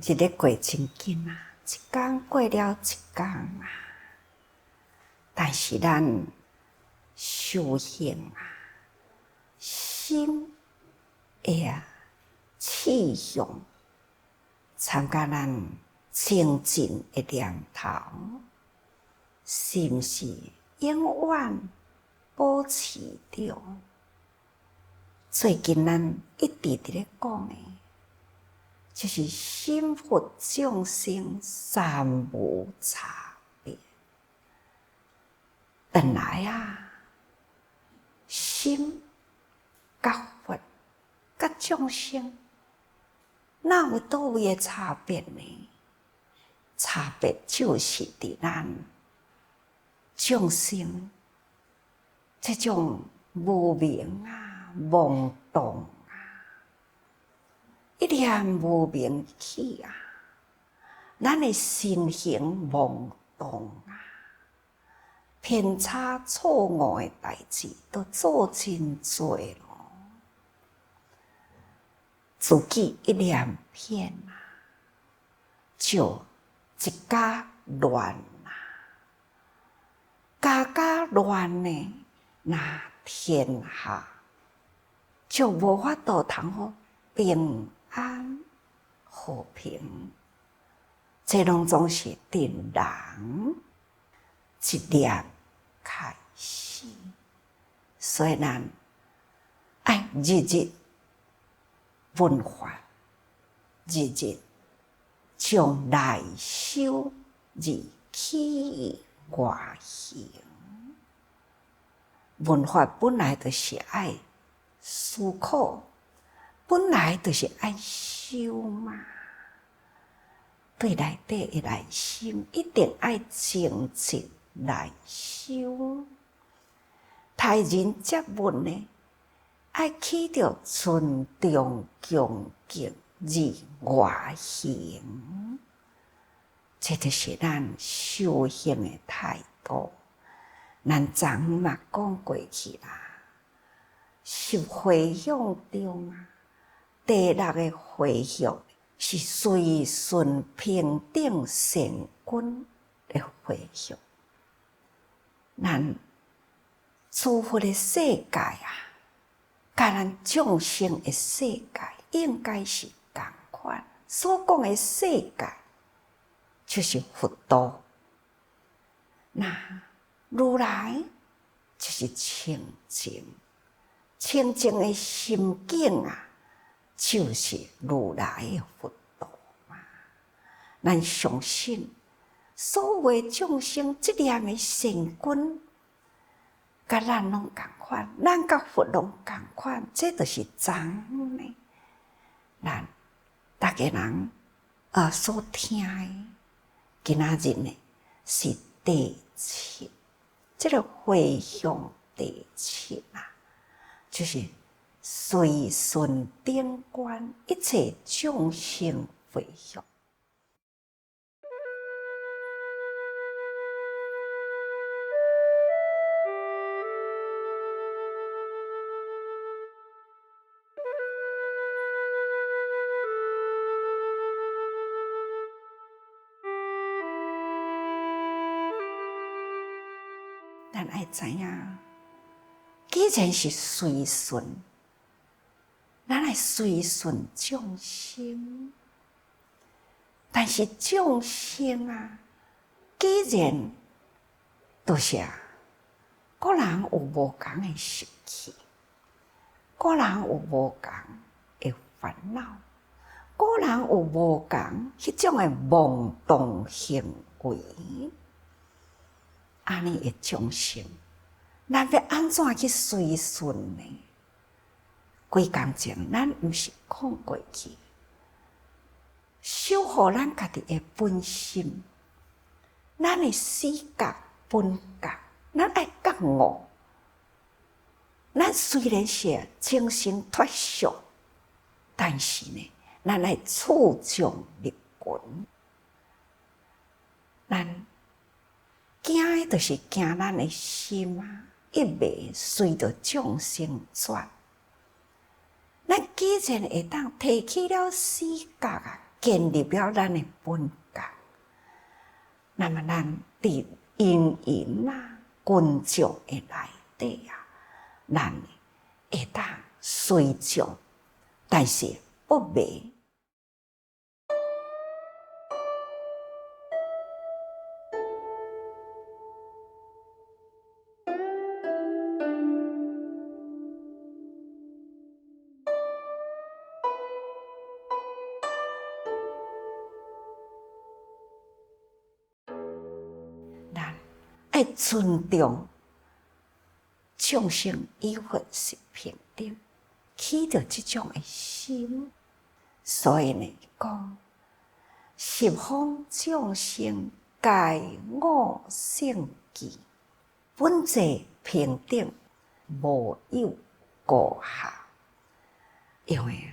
日子过真紧啊，一天过了一天啊。但是咱修行啊，心气象，参加咱清净的念头，是毋是永远保持着？最近咱一直伫咧讲的，就是心佛众生三无差别。本来啊，心甲佛甲众生，哪有倒位的差别呢？差别就是伫咱众生这种无明啊、妄动啊，一念无明起啊，咱的身形妄动啊，偏差错误的代志都做真多咯。自己一念偏啊，就一家乱啊，家乱呢，那天下就无法度通好平安和平。这拢总是伫人一念开始，所以咱爱日日闻法，日日将内修而起外行。闻法本来就是爱思考，本来就是爱修嘛。对内底的内心一定爱静静来修。待人接物呢，爱起着尊重恭敬而外行，这就是咱修行的态度。咱昨嘛讲过去啦，是回向中啊，第六个回向是随顺平等善根的回向。咱诸佛的世界啊，甲咱众生的世界应该是同款。所讲的世界就是佛道，那如来就是清净，清净的心境啊，就是如来的佛道嘛。咱相信所有众生这念的善根，甲咱拢同款，咱甲佛拢同款，这就是真呢。咱大家人所听的，今仔日呢是第七，这个回向第七啊，就是随顺顶观一切众生回向。咱爱知影，既然是随顺，咱爱随顺众生。但是众生啊，既然都是个人有无同的习气，个人有无同的烦恼，个人有无同迄种的妄动行为。安尼的众生，咱要安怎去随顺呢？几工前，咱毋是讲过去，守护咱家己的本心，咱的死角本角，咱爱觉悟。咱虽然是精神脱俗，但是呢，咱爱处众立群。咱惊的就是惊咱的心啊，一味随着众生转。咱既然会当提起了死角啊，建立了咱的本格。那么咱伫营营啊、群众的内底啊，咱会当随众，但是不迷。咱爱尊重众生与佛是平等，起着这种的心，所以呢，讲十方众生皆我性具，本质平等，无有高下。因为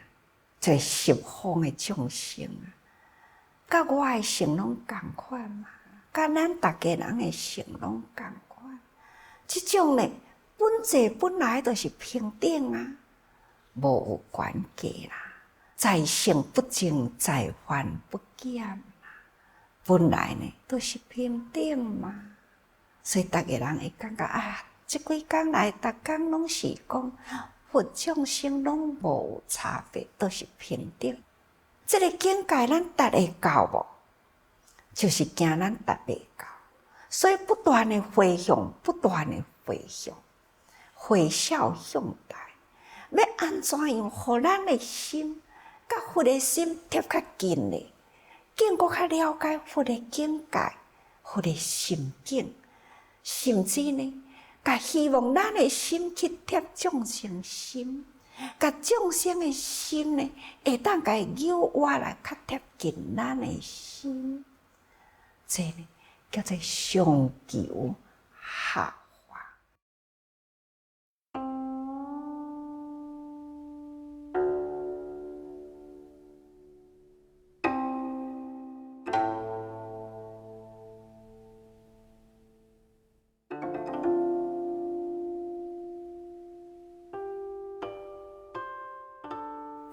这十方的众生啊，甲我的性拢同款嘛，甲咱大家人的性拢同款。这种呢，本质本来就是平等啊，无有关系啦。在性不净，在凡不减啦。本来呢，都是平等嘛。所以大家人会感觉啊，这几天来，逐天拢是讲佛众生拢无差别，都是平等。这个境界咱达会到无？就是惊咱达袂到，所以不断的回向，不断的回向，回孝向大。要安怎样，互咱的心甲佛的心贴较近呢？更搁较了解佛的境界，佛的心境，甚至呢，甲希望咱的心去贴众生心，甲众生的心呢，会当甲诱挖来较贴近咱的心。这呢，叫做上求下化。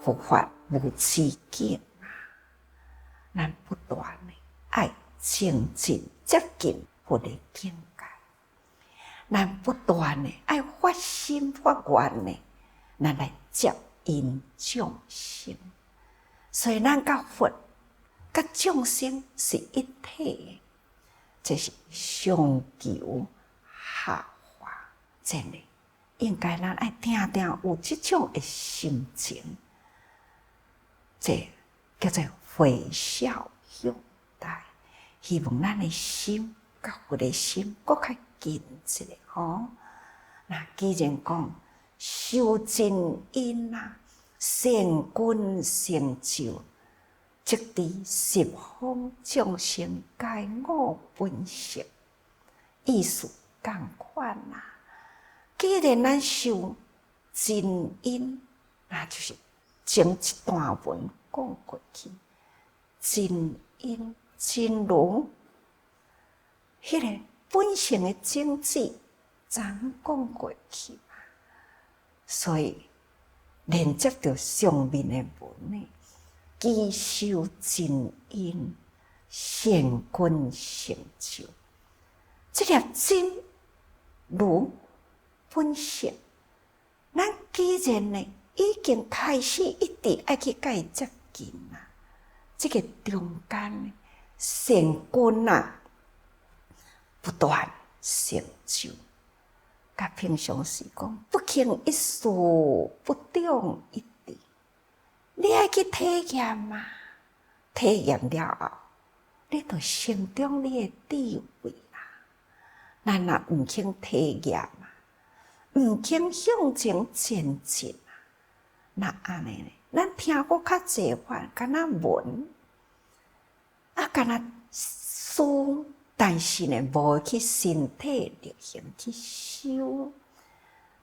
佛法无止境啊，咱不断的爱精进接近佛的境界，咱不断的爱发心发愿的，咱来接引众生。所以咱甲佛、甲众生是一体的，这是上求下化。真的，应该咱爱定定有这种的心情。这叫做回孝向大，希望咱的心甲佛的心搁较近一个吼。那既然讲修真因啊，善根成就，即伫十方众生皆我本性，意思同款啦。既然咱修真因，那就是前一段文讲过去，真因真如，迄个本性的种子，昨讲过去嘛。所以连接着上面的文呢，积修真因，善根成就。这粒真如本性，咱既然呢，已经开始一直爱去甲伊接近啦。这个中间呢，善根啊，不断成就。甲平常时讲，不轻一事，不重一滴。你爱去体验嘛？体验了后，你就成长你的智慧啦。咱若毋肯体验嘛，毋肯向前前进啊，那安尼呢？咱听过较济法，敢若闻，啊，敢若思，但是呢，无去身体力行去修，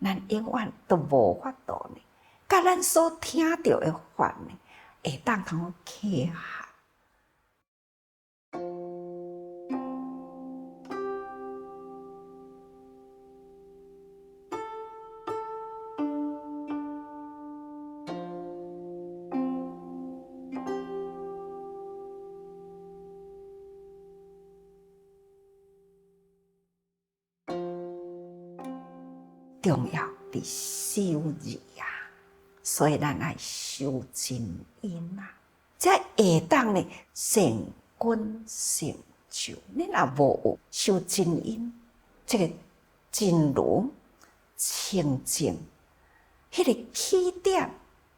咱永远都无法度呢。甲咱所听到的法呢，会当通契合。重要伫修字啊，所以咱爱修真因啊，才会当呢成功成就。你若无有修真因，这个真如清净，迄个起点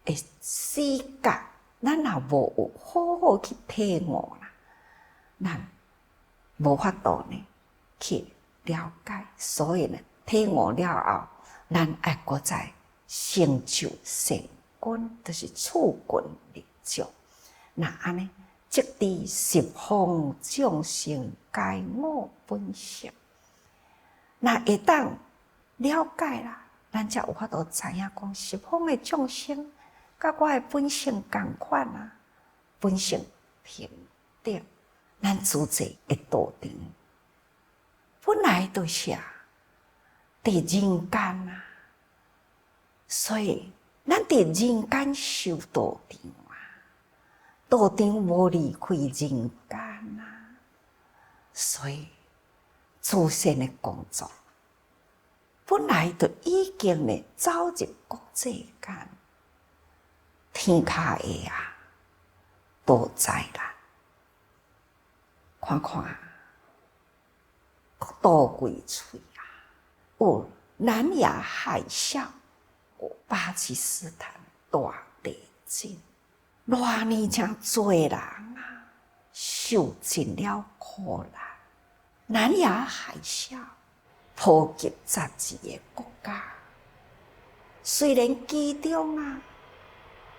的时间，咱若无有好好去体悟啦，咱无法度呢去了解。所以呢，体悟了后，咱爱搁再成就成功，就是处棍立足。那安尼，即知十方众生皆我本性。那会当了解啦，咱才有法度知影讲，十方的众生，甲我的本性同款啊，本性平等。咱自在的道场，本来就是啊，伫人间啊，所以咱伫人间修道场啊，道场无离开人间啊，所以自身的工作本来就已经呢走入国际间，天下的啊都知啦。看看，多几喙啊！有南亚海啸，有巴基斯坦大地震，偌尼真多人啊，受尽了苦难。南亚海啸波及12个国家，虽然其中啊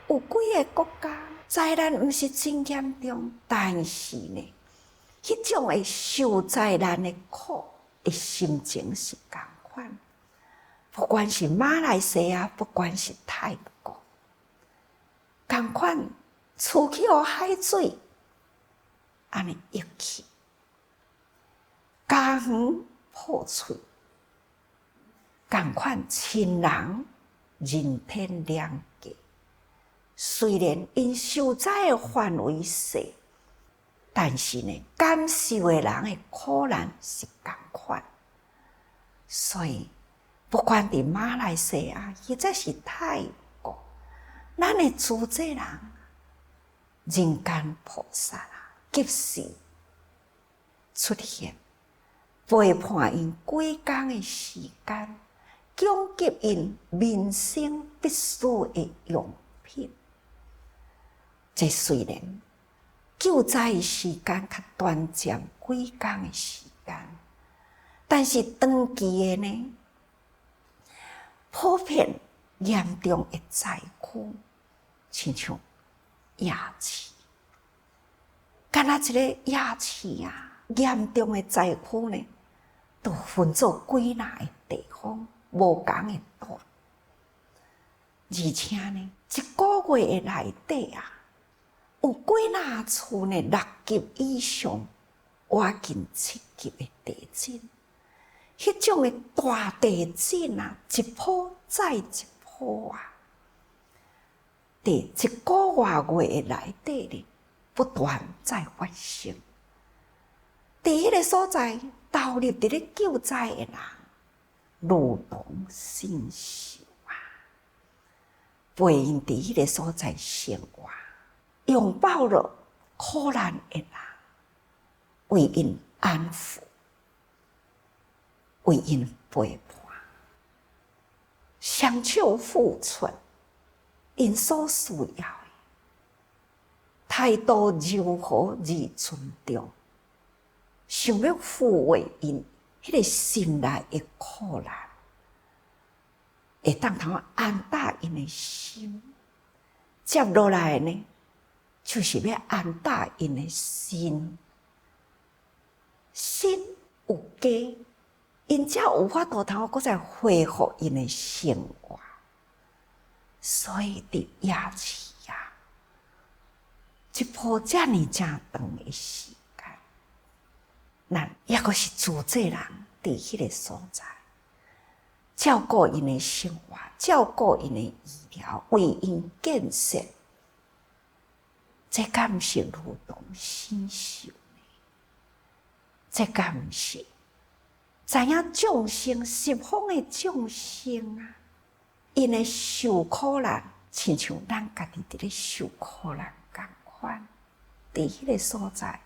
有几个国家灾难毋是真严重，但是呢，迄种的受灾难的苦的心情是同款。不管是马来西亚，不管是泰国，同款厝去互海水安尼溢去，家园破碎，同款亲人人天两价。虽然因受灾的范围小，但是呢，感受的人的苦难是同款。所以，不管伫马来西亚或者是泰国，咱的主责人，人间菩萨啊，及时出现，陪伴因几工的时间，供给因民生必需的用品。这虽然救灾的时间较短暂，几工的时间，但是长期的呢，普遍严重的灾区，亲像夜市，敢若一个夜市啊，严重的灾区呢，都分做几哪个地方，无同的段，而且呢，一个月的内底啊，有几哪厝呢6级以上，接近7级的地震。迄种的大地震啊，一波再一波啊，伫一个月内底呢，不断在发生。伫迄个所在投入伫咧救灾的人，如同身受啊，陪因伫迄个所在生活，拥抱了苦难的人，为因安抚，为因陪伴，双手付出因所需要的，态度柔和而尊重，想要抚慰因迄个心内的苦难，会当通安搭因的心。接落来呢，就是要安搭因的心，心有加，因才有法度通搁再恢复因的生活。所以伫夜市啊，一波遮尔正长的时间，咱抑阁是自责人伫迄个所在，照顾因的生活，照顾因的医疗，为因建设，这敢毋是如同身受呢？这敢毋是知影众生十方的众生啊，因的受苦难，亲像咱家己伫咧受苦难共款。伫迄个所在，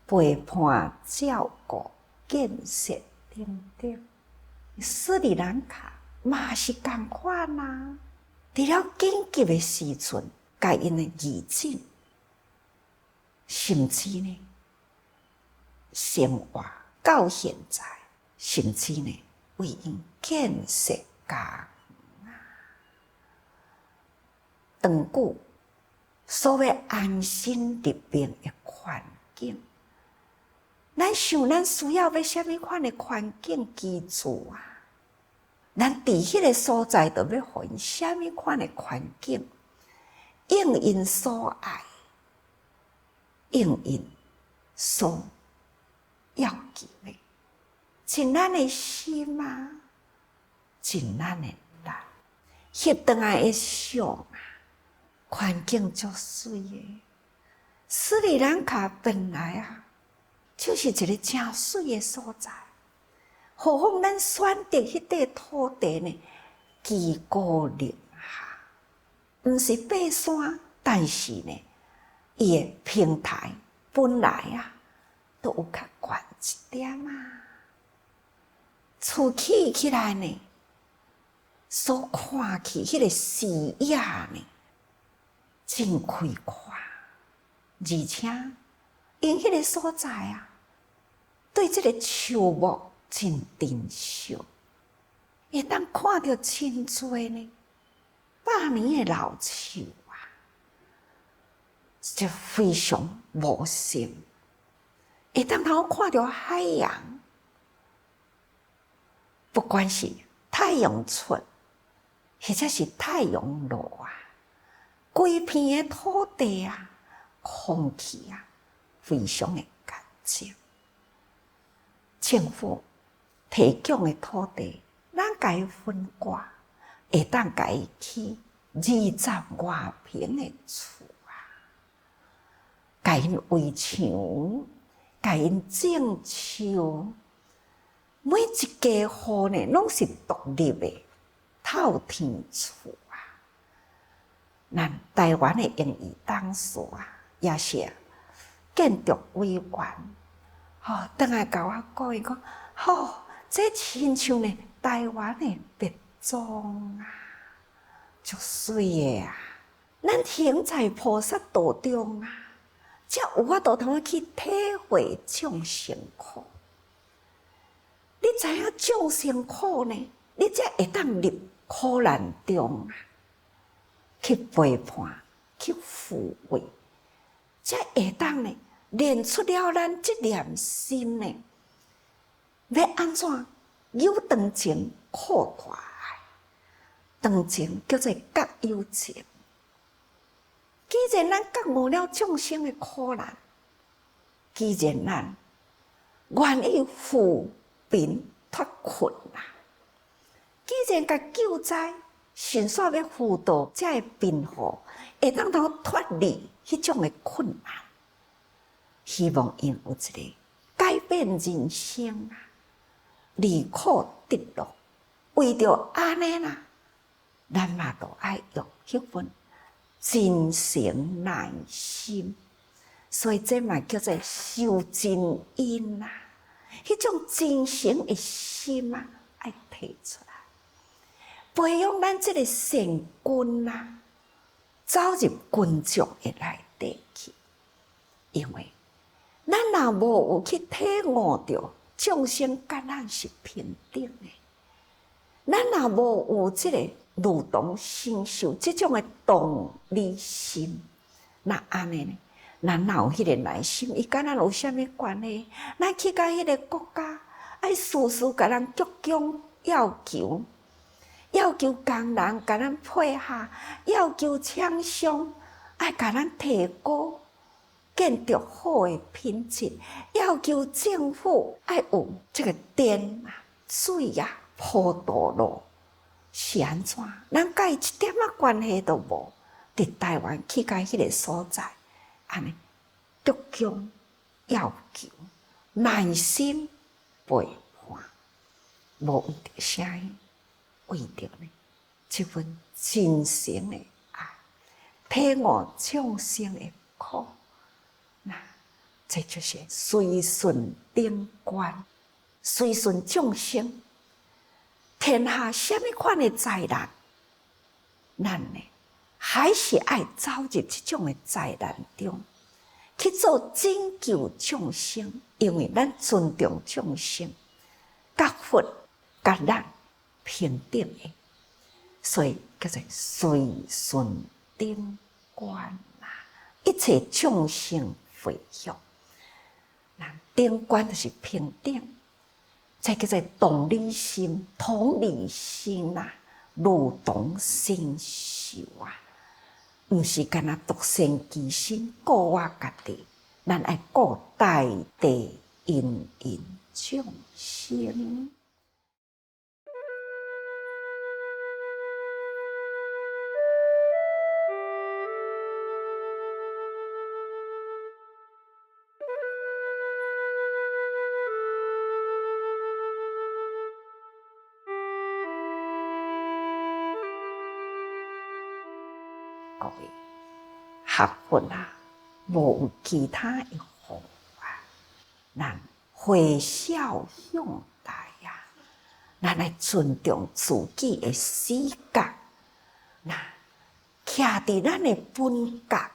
陪伴、照顾、建设等等，斯里兰卡嘛是共款啊。伫了紧急的时阵，甲因的义诊，甚至呢，生活到现在，甚至呢，为因建设家园啊，长久所谓安心立命的环境，咱想咱需要要什么款的环境居住啊？咱伫迄个所在，就要互因什么款的环境，应因所爱，应因所要求的，尽咱的心啊，尽咱的力，翕倒来的相啊，环境足水的。斯里兰卡本来啊，就是一个真水的所在。何况咱选择迄块土地呢，居高临下，毋是爬山，但是呢，伊的平台本来啊，都有较悬一点啊。厝起来呢，所看去迄个视野呢，真开阔，而且因迄个所在啊，对这个树木真珍惜，会当看到真多呢百年的老树啊，就非常无心。会当通看到海洋，不管是太阳出，或者是太阳落啊，规片的土地啊，空气啊，非常的干净。政府提供的土地，咱家己分割，会当家己起20外平的厝啊，家因围墙，家因种树，每一家户呢，拢是独立的透天厝啊。咱台湾的英语董事啊，也是建筑委员。倒来甲我讲，这亲像呢台湾的别庄啊，足水的啊。咱行在菩萨道中啊，才有法度通去体会众生苦。你知影众生苦呢，你才会当入苦难中啊，去陪伴，去抚慰，才会当呢。练出了咱这念心呢，要安怎有长情扩大爱？长情叫做觉有情。既然咱觉悟了众生的苦难，既然咱愿意扶贫脱困啊，既然甲救灾迅速要辅导这个贫户，会当通脱离迄种的困难。希望因有一个改变人生啊，离苦得乐。为着安尼啦，咱嘛都爱用迄份真诚耐心，所以这嘛叫做修真因啊。迄种真诚的心啊，爱提出来，培养咱这个善根啊，走入群众的内底去，因为。咱若无有去体悟着众生甲咱是平等的，咱若无有这个如同承受这种的同理心，那安尼呢？咱哪有迄个耐心？伊甲咱有啥物关系？咱去到迄个国家，爱事事甲咱鞠躬要求，要求工人甲咱配合，要求厂商爱甲咱提高。建筑好的品质，要求政府爱有这个电啊、水啊、铺道路，是安怎？咱甲伊一点关系都无。伫台湾去到迄个所在，安尼鞠躬要求，耐心陪伴，无为着啥物，为着呢这份真诚的爱，体悟众生的苦。那这就是随顺顶观，随顺众生。天下什么款的灾难，咱呢还是爱走入这种的灾难中，去做拯救众生，因为咱尊重众生，甲佛甲咱平等的，所以叫做随顺顶观啦。一切众生回向，那顶观就是平等，这叫做同理心，同理心啦，如同身受啊。毋是干那独善其身，顾我家己，咱爱顾大地芸芸众生。各位学佛啊，无有其他的方法，咱回孝向大啊，咱来尊重自己的死角，那徛伫咱的本角啊，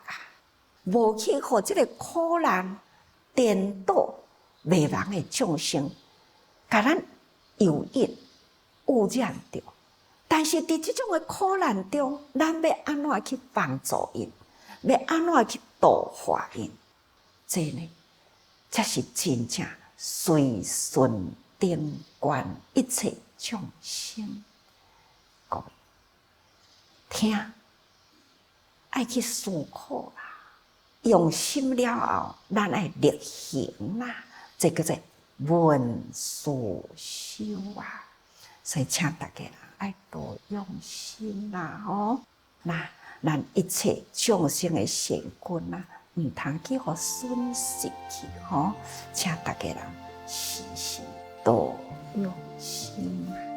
无去互这个苦难颠倒迷茫的众生，甲咱诱引污染着。但是伫这种的苦难中，咱要安怎去帮助因？要安怎去度化因？这呢，才是真正随顺顶观一切众生。各位，听爱去思考啦，用心了后，咱爱力行啦，这叫做闻思修啊。所以，请大家爱多用心啦，那咱一切众生的善根啦，毋通去互损失去，请大家人时时多用心。